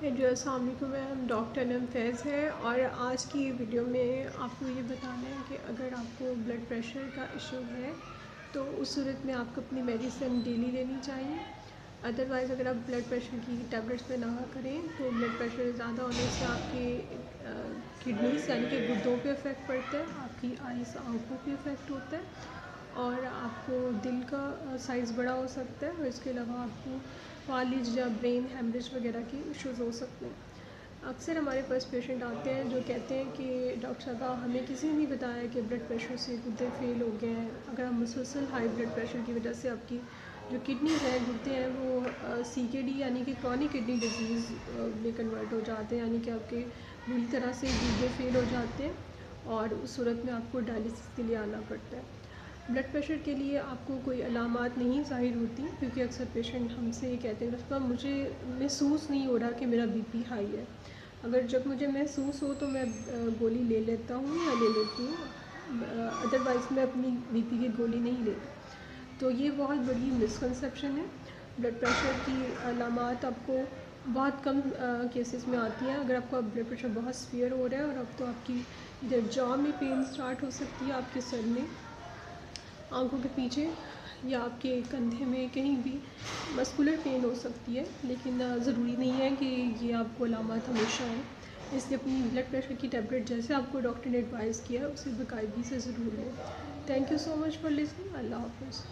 जी अस्सलाम वालेकुम ma'am, doctor नम फैज़ है। और आज की वीडियो में आपको ये बताना है कि अगर आपको ब्लड प्रेशर का इशू है तो उस सूरत में आपको अपनी मेडिसिन डेली लेनी चाहिए। अदरवाइज़ अगर आप ब्लड प्रेशर की टैबलेट्स पे ना करें तो ब्लड प्रेशर ज़्यादा होने से आपके किडनीस यानी कि गुर्दों पे इफ़ेक्ट पड़ता है, आपकी आइज़ आँखों पे इफ़ेक्ट होता है और आपको दिल का साइज़ बड़ा हो सकता है और इसके अलावा आपको फालिज या ब्रेन हेमरेज वगैरह के इश्यूज़ हो सकते हैं। अक्सर हमारे पास पेशेंट आते हैं जो कहते हैं कि डॉक्टर साहब हमें किसी ने नहीं बताया कि ब्लड प्रेशर से गुर्दे फेल हो गए हैं। अगर आप मुसलसल हाई ब्लड प्रेशर की वजह से आपकी जो किडनीज हैं, गुर्दे हैं, वो CKD यानी कि क्रॉनिक किडनी डिजीज़ में कन्वर्ट हो जाते हैं, यानी कि आपके बुरी तरह से गुर्दे फेल हो जाते हैं और उस सूरत में आपको डायलिसिस के लिए आना पड़ता है। ब्लड प्रेशर के लिए आपको कोई अलामात नहीं ज़ाहिर होती, क्योंकि अक्सर पेशेंट हमसे ये कहते हैं डॉक्टर साहब मुझे महसूस नहीं हो रहा कि मेरा बीपी हाई है। अगर जब मुझे महसूस हो तो मैं गोली ले लेता हूँ या ले लेती हूँ, अदरवाइज़ मैं अपनी बीपी की गोली नहीं लेती। तो ये बहुत बड़ी मिसकंसेप्शन है। ब्लड प्रेशर की अलामात आपको बहुत कम केसेस में आती हैं। अगर आपका ब्लड प्रेशर बहुत सीवियर हो रहा है और अब तो आपकी इधर जॉ में पेन स्टार्ट हो सकती है, आपके सर में, आँखों के पीछे या आपके कंधे में कहीं भी मस्कुलर पेन हो सकती है, लेकिन ज़रूरी नहीं है कि ये आपको अलामत हमेशा है। इसलिए अपनी ब्लड प्रेशर की टैबलेट जैसे आपको डॉक्टर ने एडवाइस किया है उसे बाकायदगी से ज़रूर लें। Thank you so much for listening. अल्लाह हाफ़िज़।